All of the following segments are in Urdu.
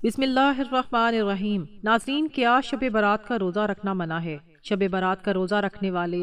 بسم اللہ الرحمن الرحیم۔ ناظرین، کیا شب برات کا روزہ رکھنا منع ہے؟ شب برات کا روزہ رکھنے والے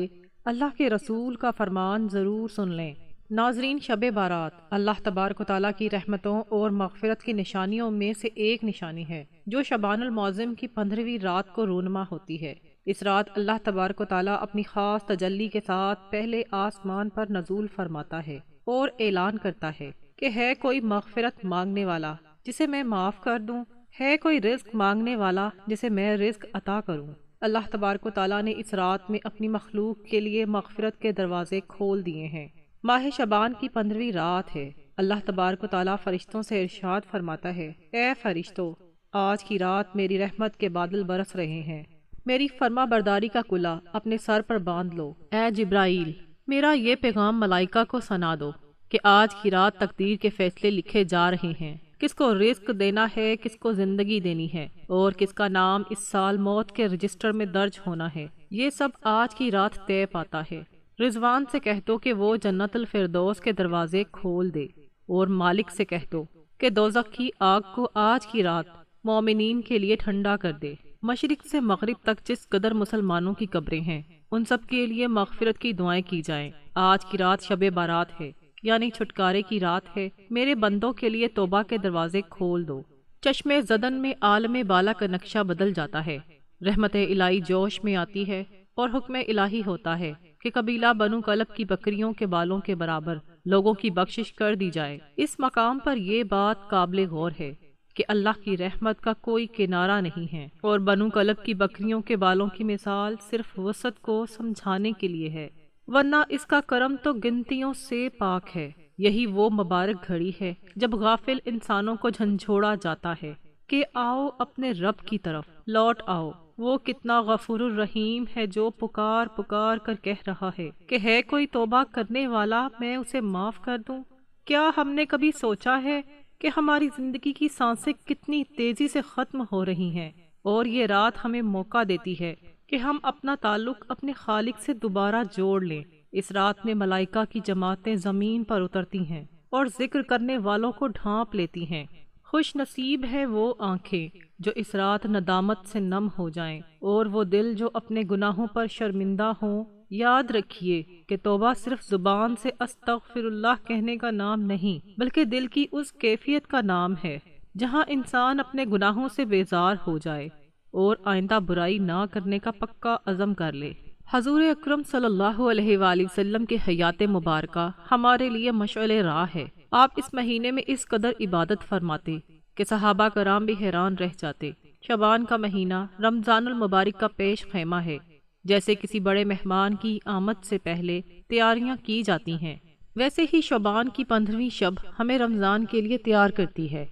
اللہ کے رسول کا فرمان ضرور سن لیں۔ ناظرین، شب برات اللہ تبارک و تعالیٰ کی رحمتوں اور مغفرت کی نشانیوں میں سے ایک نشانی ہے جو شعبان المعظم کی 15ویں رات کو رونما ہوتی ہے۔ اس رات اللہ تبارک و تعالیٰ اپنی خاص تجلی کے ساتھ پہلے آسمان پر نزول فرماتا ہے اور اعلان کرتا ہے کہ ہے کوئی مغفرت مانگنے والا جسے میں معاف کر دوں، ہے کوئی رزق مانگنے والا جسے میں رزق عطا کروں۔ اللہ تبارک و تعالیٰ نے اس رات میں اپنی مخلوق کے لیے مغفرت کے دروازے کھول دیے ہیں۔ ماہ شعبان کی 15ویں رات ہے۔ اللہ تبارک و تعالیٰ فرشتوں سے ارشاد فرماتا ہے، اے فرشتو، آج کی رات میری رحمت کے بادل برس رہے ہیں، میری فرما برداری کا کلا اپنے سر پر باندھ لو۔ اے جبرائیل، میرا یہ پیغام ملائکہ کو سنا دو کہ آج کی رات تقدیر کے فیصلے لکھے جا رہے ہیں، کس کو رزق دینا ہے، کس کو زندگی دینی ہے، اور کس کا نام اس سال موت کے رجسٹر میں درج ہونا ہے۔ یہ سب آج کی رات طے پاتا ہے۔ رضوان سے کہہ دو کہ وہ جنت الفردوس کے دروازے کھول دے، اور مالک سے کہہ دو کہ دوزخ کی آگ کو آج کی رات مومنین کے لیے ٹھنڈا کر دے۔ مشرق سے مغرب تک جس قدر مسلمانوں کی قبریں ہیں، ان سب کے لیے مغفرت کی دعائیں کی جائیں۔ آج کی رات شب بارات ہے، یعنی چھٹکارے کی رات ہے۔ میرے بندوں کے لیے توبہ کے دروازے کھول دو۔ چشم زدن میں عالم بالا کا نقشہ بدل جاتا ہے، رحمت الہی جوش میں آتی ہے، اور حکم الہی ہوتا ہے کہ قبیلہ بنو کلب کی بکریوں کے بالوں کے برابر لوگوں کی بخشش کر دی جائے۔ اس مقام پر یہ بات قابل غور ہے کہ اللہ کی رحمت کا کوئی کنارہ نہیں ہے، اور بنو کلب کی بکریوں کے بالوں کی مثال صرف وسعت کو سمجھانے کے لیے ہے، ورنہ اس کا کرم تو گنتیوں سے پاک ہے۔ یہی وہ مبارک گھڑی ہے جب غافل انسانوں کو جھنجھوڑا جاتا ہے کہ آؤ اپنے رب کی طرف لوٹ آؤ۔ وہ کتنا غفور الرحیم ہے جو پکار پکار کر کہہ رہا ہے کہ ہے کوئی توبہ کرنے والا، میں اسے معاف کر دوں۔ کیا ہم نے کبھی سوچا ہے کہ ہماری زندگی کی سانسیں کتنی تیزی سے ختم ہو رہی ہیں، اور یہ رات ہمیں موقع دیتی ہے کہ ہم اپنا تعلق اپنے خالق سے دوبارہ جوڑ لیں۔ اس رات میں ملائکہ کی جماعتیں زمین پر اترتی ہیں اور ذکر کرنے والوں کو ڈھانپ لیتی ہیں۔ خوش نصیب ہے وہ آنکھیں جو اس رات ندامت سے نم ہو جائیں، اور وہ دل جو اپنے گناہوں پر شرمندہ ہوں۔ یاد رکھیے کہ توبہ صرف زبان سے استغفر اللہ کہنے کا نام نہیں، بلکہ دل کی اس کیفیت کا نام ہے جہاں انسان اپنے گناہوں سے بیزار ہو جائے اور آئندہ برائی نہ کرنے کا پکا عزم کر لے۔ حضور اکرم صلی اللہ علیہ وآلہ وسلم کی حیات مبارکہ ہمارے لیے مشعل راہ ہے۔ آپ اس مہینے میں اس قدر عبادت فرماتے کہ صحابہ کرام بھی حیران رہ جاتے۔ شعبان کا مہینہ رمضان المبارک کا پیش خیمہ ہے۔ جیسے کسی بڑے مہمان کی آمد سے پہلے تیاریاں کی جاتی ہیں، ویسے ہی شعبان کی 15ویں شب ہمیں رمضان کے لیے تیار کرتی ہے۔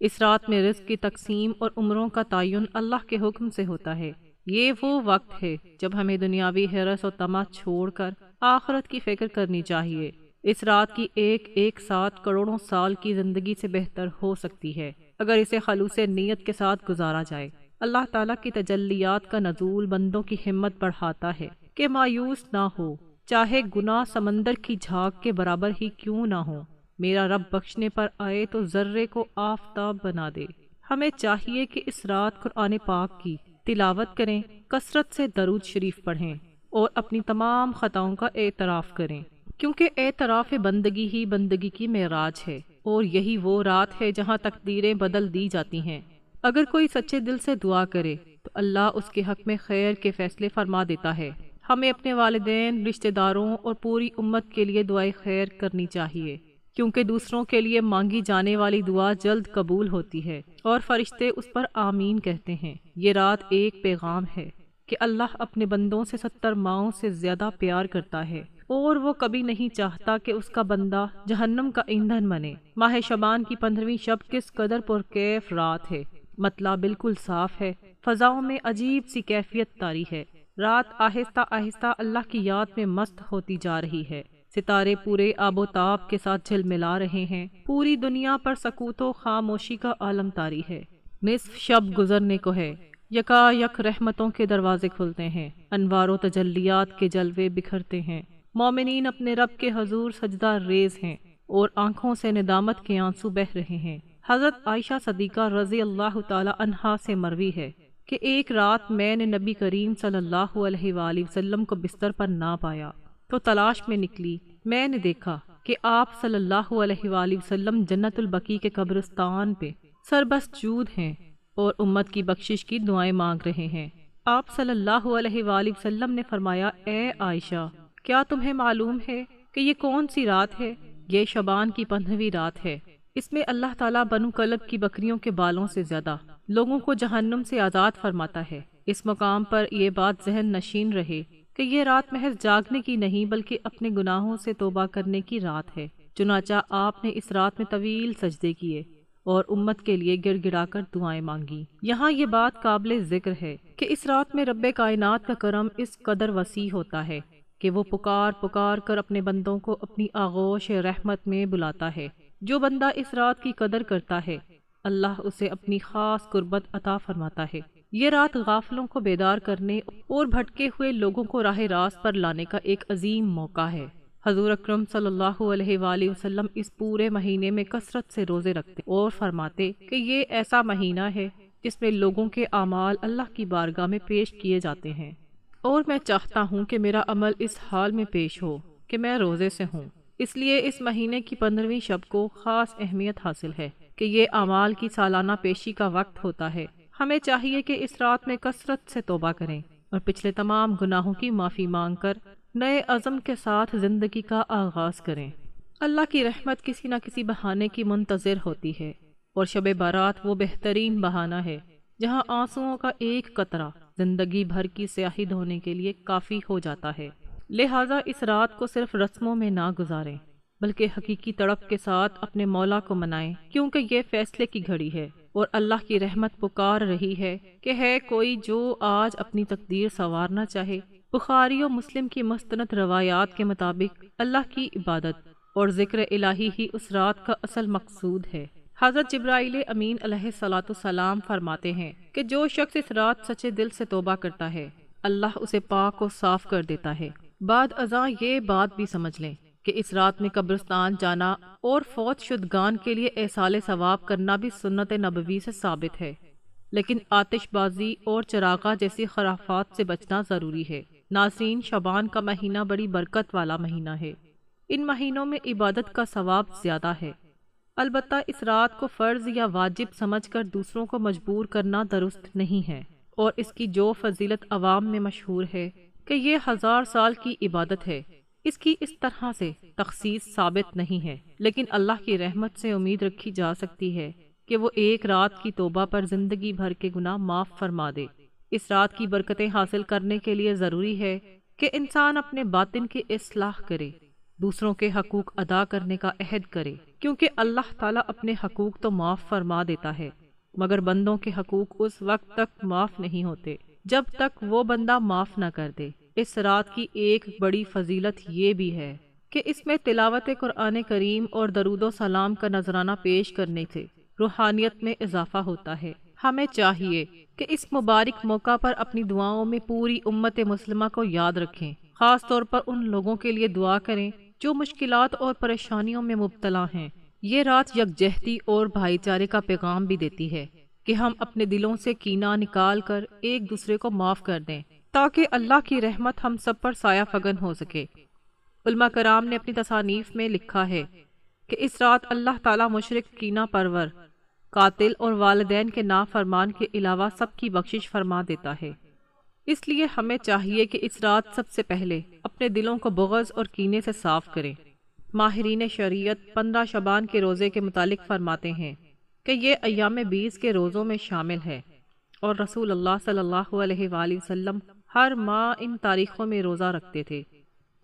اس رات میں رزق کی تقسیم اور عمروں کا تعین اللہ کے حکم سے ہوتا ہے۔ یہ وہ وقت ہے جب ہمیں دنیاوی حرص و طمع چھوڑ کر آخرت کی فکر کرنی چاہیے۔ اس رات کی ایک ساتھ کروڑوں سال کی زندگی سے بہتر ہو سکتی ہے اگر اسے خلوص نیت کے ساتھ گزارا جائے۔ اللہ تعالیٰ کی تجلیات کا نزول بندوں کی ہمت بڑھاتا ہے کہ مایوس نہ ہو، چاہے گناہ سمندر کی جھاگ کے برابر ہی کیوں نہ ہو۔ میرا رب بخشنے پر آئے تو ذرے کو آفتاب بنا دے۔ ہمیں چاہیے کہ اس رات قرآن پاک کی تلاوت کریں، کثرت سے درود شریف پڑھیں، اور اپنی تمام خطاؤں کا اعتراف کریں، کیونکہ اعتراف بندگی ہی بندگی کی معراج ہے، اور یہی وہ رات ہے جہاں تقدیریں بدل دی جاتی ہیں۔ اگر کوئی سچے دل سے دعا کرے تو اللہ اس کے حق میں خیر کے فیصلے فرما دیتا ہے۔ ہمیں اپنے والدین، رشتہ داروں اور پوری امت کے لیے دعائے خیر کرنی چاہیے، کیونکہ دوسروں کے لیے مانگی جانے والی دعا جلد قبول ہوتی ہے اور فرشتے اس پر آمین کہتے ہیں۔ یہ رات ایک پیغام ہے کہ اللہ اپنے بندوں سے 70 ماؤں سے زیادہ پیار کرتا ہے، اور وہ کبھی نہیں چاہتا کہ اس کا بندہ جہنم کا ایندھن بنے۔ ماہ شعبان کی 15ویں شب کس قدر پرکیف رات ہے۔ مطلع بالکل صاف ہے، فضاؤں میں عجیب سی کیفیت طاری ہے۔ رات آہستہ آہستہ اللہ کی یاد میں مست ہوتی جا رہی ہے۔ ستارے پورے آب و تاب کے ساتھ جھلملا رہے ہیں۔ پوری دنیا پر سکوت و خاموشی کا عالم طاری ہے۔ نصف شب گزرنے کو ہے۔ یکا یک رحمتوں کے دروازے کھلتے ہیں، انوار و تجلیات کے جلوے بکھرتے ہیں۔ مومنین اپنے رب کے حضور سجدہ ریز ہیں اور آنکھوں سے ندامت کے آنسو بہہ رہے ہیں۔ حضرت عائشہ صدیقہ رضی اللہ تعالی عنہا سے مروی ہے کہ ایک رات میں نے نبی کریم صلی اللہ علیہ وآلہ وسلم کو بستر پر نہ پایا تو تلاش میں نکلی۔ میں نے دیکھا کہ آپ صلی اللہ علیہ وآلہ وسلم جنت البقیع کے قبرستان پہ سربسجود ہیں اور امت کی بخشش کی دعائیں مانگ رہے ہیں۔ آپ صلی اللہ علیہ وآلہ وسلم نے فرمایا، اے عائشہ، کیا تمہیں معلوم ہے کہ یہ کون سی رات ہے؟ یہ شعبان کی 15ویں رات ہے۔ اس میں اللہ تعالیٰ بنو کلب کی بکریوں کے بالوں سے زیادہ لوگوں کو جہنم سے آزاد فرماتا ہے۔ اس مقام پر یہ بات ذہن نشین رہے کہ یہ رات محض جاگنے کی نہیں بلکہ اپنے گناہوں سے توبہ کرنے کی رات ہے۔ چنانچہ آپ نے اس رات میں طویل سجدے کیے اور امت کے لیے گڑ گڑا کر دعائیں مانگی۔ یہاں یہ بات قابل ذکر ہے کہ اس رات میں رب کائنات کا کرم اس قدر وسیع ہوتا ہے کہ وہ پکار پکار کر اپنے بندوں کو اپنی آغوش رحمت میں بلاتا ہے۔ جو بندہ اس رات کی قدر کرتا ہے اللہ اسے اپنی خاص قربت عطا فرماتا ہے۔ یہ رات غافلوں کو بیدار کرنے اور بھٹکے ہوئے لوگوں کو راہ راست پر لانے کا ایک عظیم موقع ہے۔ حضور اکرم صلی اللہ علیہ وآلہ وسلم اس پورے مہینے میں کثرت سے روزے رکھتے اور فرماتے کہ یہ ایسا مہینہ ہے جس میں لوگوں کے اعمال اللہ کی بارگاہ میں پیش کیے جاتے ہیں، اور میں چاہتا ہوں کہ میرا عمل اس حال میں پیش ہو کہ میں روزے سے ہوں۔ اس لیے اس مہینے کی 15ویں شب کو خاص اہمیت حاصل ہے کہ یہ اعمال کی سالانہ پیشی کا وقت ہوتا ہے۔ ہمیں چاہیے کہ اس رات میں کثرت سے توبہ کریں اور پچھلے تمام گناہوں کی معافی مانگ کر نئے عزم کے ساتھ زندگی کا آغاز کریں۔ اللہ کی رحمت کسی نہ کسی بہانے کی منتظر ہوتی ہے، اور شب بارات وہ بہترین بہانہ ہے جہاں آنسوؤں کا ایک قطرہ زندگی بھر کی سیاہی دھونے کے لیے کافی ہو جاتا ہے۔ لہٰذا اس رات کو صرف رسموں میں نہ گزاریں بلکہ حقیقی تڑپ کے ساتھ اپنے مولا کو منائیں، کیونکہ یہ فیصلے کی گھڑی ہے اور اللہ کی رحمت پکار رہی ہے کہ ہے کوئی جو آج اپنی تقدیر سنوارنا چاہے۔ بخاری و مسلم کی مستند روایات کے مطابق اللہ کی عبادت اور ذکر الہی ہی اس رات کا اصل مقصود ہے۔ حضرت جبرائیل امین علیہ الصلاۃ والسلام فرماتے ہیں کہ جو شخص اس رات سچے دل سے توبہ کرتا ہے اللہ اسے پاک و صاف کر دیتا ہے۔ بعد ازاں یہ بات بھی سمجھ لیں کہ اس رات میں قبرستان جانا اور فوت شدگان کے لیے ایصال ثواب کرنا بھی سنت نبوی سے ثابت ہے، لیکن آتش بازی اور چراغاں جیسی خرافات سے بچنا ضروری ہے۔ ناظرین، شعبان کا مہینہ بڑی برکت والا مہینہ ہے۔ ان مہینوں میں عبادت کا ثواب زیادہ ہے، البتہ اس رات کو فرض یا واجب سمجھ کر دوسروں کو مجبور کرنا درست نہیں ہے، اور اس کی جو فضیلت عوام میں مشہور ہے کہ یہ 1000 سال کی عبادت ہے، اس کی اس طرح سے تخصیص ثابت نہیں ہے، لیکن اللہ کی رحمت سے امید رکھی جا سکتی ہے کہ وہ ایک رات کی توبہ پر زندگی بھر کے گناہ معاف فرما دے۔ اس رات کی برکتیں حاصل کرنے کے لیے ضروری ہے کہ انسان اپنے باطن کی اصلاح کرے، دوسروں کے حقوق ادا کرنے کا عہد کرے، کیونکہ اللہ تعالیٰ اپنے حقوق تو معاف فرما دیتا ہے مگر بندوں کے حقوق اس وقت تک معاف نہیں ہوتے جب تک وہ بندہ معاف نہ کر دے۔ اس رات کی ایک بڑی فضیلت یہ بھی ہے کہ اس میں تلاوت قرآن کریم اور درود و سلام کا نذرانہ پیش کرنے سے روحانیت میں اضافہ ہوتا ہے۔ ہمیں چاہیے کہ اس مبارک موقع پر اپنی دعاؤں میں پوری امت مسلمہ کو یاد رکھیں، خاص طور پر ان لوگوں کے لیے دعا کریں جو مشکلات اور پریشانیوں میں مبتلا ہیں۔ یہ رات یکجہتی اور بھائی چارے کا پیغام بھی دیتی ہے کہ ہم اپنے دلوں سے کینہ نکال کر ایک دوسرے کو معاف کر دیں تاکہ اللہ کی رحمت ہم سب پر سایہ فگن ہو سکے۔ علماء کرام نے اپنی تصانیف میں لکھا ہے کہ اس رات اللہ تعالیٰ مشرک، کینہ پرور، قاتل اور والدین کے نافرمان کے علاوہ سب کی بخشش فرما دیتا ہے۔ اس لیے ہمیں چاہیے کہ اس رات سب سے پہلے اپنے دلوں کو بغض اور کینے سے صاف کریں۔ ماہرین شریعت 15 شعبان کے روزے کے متعلق فرماتے ہیں کہ یہ ایام 20 کے روزوں میں شامل ہے، اور رسول اللہ صلی اللہ علیہ وآلہ وسلم ہر ماہ ان تاریخوں میں روزہ رکھتے تھے۔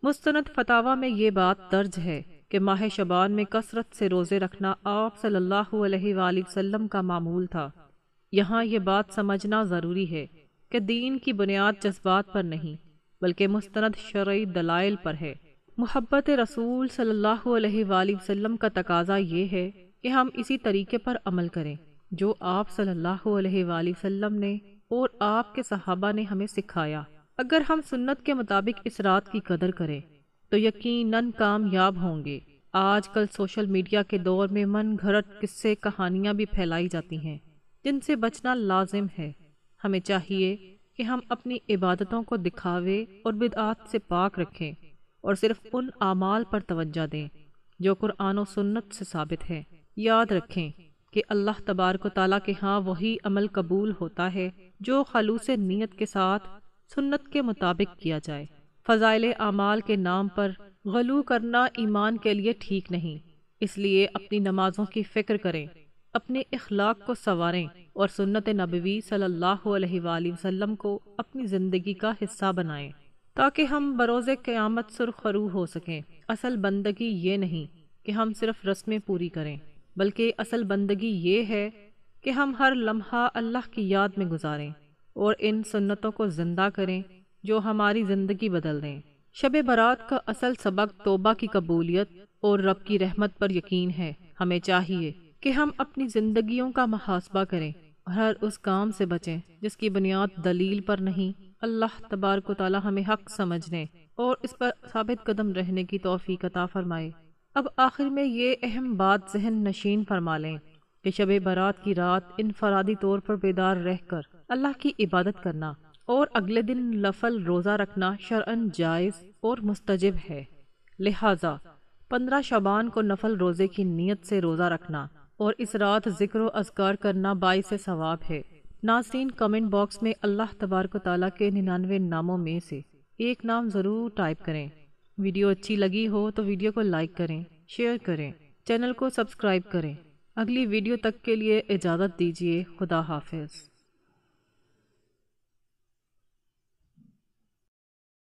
مستند فتاوی میں یہ بات درج ہے کہ ماہ شعبان میں کثرت سے روزے رکھنا آپ صلی اللہ علیہ وآلہ وسلم کا معمول تھا۔ یہاں یہ بات سمجھنا ضروری ہے کہ دین کی بنیاد جذبات پر نہیں بلکہ مستند شرعی دلائل پر ہے۔ محبت رسول صلی اللہ علیہ وآلہ وسلم کا تقاضا یہ ہے کہ ہم اسی طریقے پر عمل کریں جو آپ صلی اللہ علیہ وآلہ وسلم نے اور آپ کے صحابہ نے ہمیں سکھایا۔ اگر ہم سنت کے مطابق اس رات کی قدر کریں تو یقیناً کامیاب ہوں گے۔ آج کل سوشل میڈیا کے دور میں من گھڑت قصے کہانیاں بھی پھیلائی جاتی ہیں جن سے بچنا لازم ہے۔ ہمیں چاہیے کہ ہم اپنی عبادتوں کو دکھاوے اور بدعات سے پاک رکھیں اور صرف ان اعمال پر توجہ دیں جو قرآن و سنت سے ثابت ہے۔ یاد رکھیں کہ اللہ تبارک و تعالیٰ کے ہاں وہی عمل قبول ہوتا ہے جو خلوص نیت کے ساتھ سنت کے مطابق کیا جائے۔ فضائل اعمال کے نام پر غلو کرنا ایمان کے لیے ٹھیک نہیں، اس لیے اپنی نمازوں کی فکر کریں، اپنے اخلاق کو سنواریں اور سنت نبوی صلی اللہ علیہ وآلہ وسلم کو اپنی زندگی کا حصہ بنائیں تاکہ ہم بروز قیامت سرخرو ہو سکیں۔ اصل بندگی یہ نہیں کہ ہم صرف رسمیں پوری کریں، بلکہ اصل بندگی یہ ہے کہ ہم ہر لمحہ اللہ کی یاد میں گزاریں اور ان سنتوں کو زندہ کریں جو ہماری زندگی بدل دیں۔ شب برات کا اصل سبق توبہ کی قبولیت اور رب کی رحمت پر یقین ہے۔ ہمیں چاہیے کہ ہم اپنی زندگیوں کا محاسبہ کریں اور ہر اس کام سے بچیں جس کی بنیاد دلیل پر نہیں۔ اللہ تبارک و تعالی ہمیں حق سمجھنے اور اس پر ثابت قدم رہنے کی توفیق عطا فرمائے۔ اب آخر میں یہ اہم بات ذہن نشین فرما لیں کہ شب برات کی رات انفرادی طور پر بیدار رہ کر اللہ کی عبادت کرنا اور اگلے دن نفل روزہ رکھنا شرعاً جائز اور مستجب ہے۔ لہٰذا 15 شعبان کو نفل روزے کی نیت سے روزہ رکھنا اور اس رات ذکر و اذکار کرنا باعث ثواب ہے۔ ناظرین، کمنٹ باکس میں اللہ تبارک و تعالیٰ کے 99 ناموں میں سے ایک نام ضرور ٹائپ کریں۔ ویڈیو اچھی لگی ہو تو ویڈیو کو لائک کریں، شیئر کریں، چینل کو سبسکرائب کریں۔ اگلی ویڈیو تک کے لیے اجازت دیجیے۔ خدا حافظ۔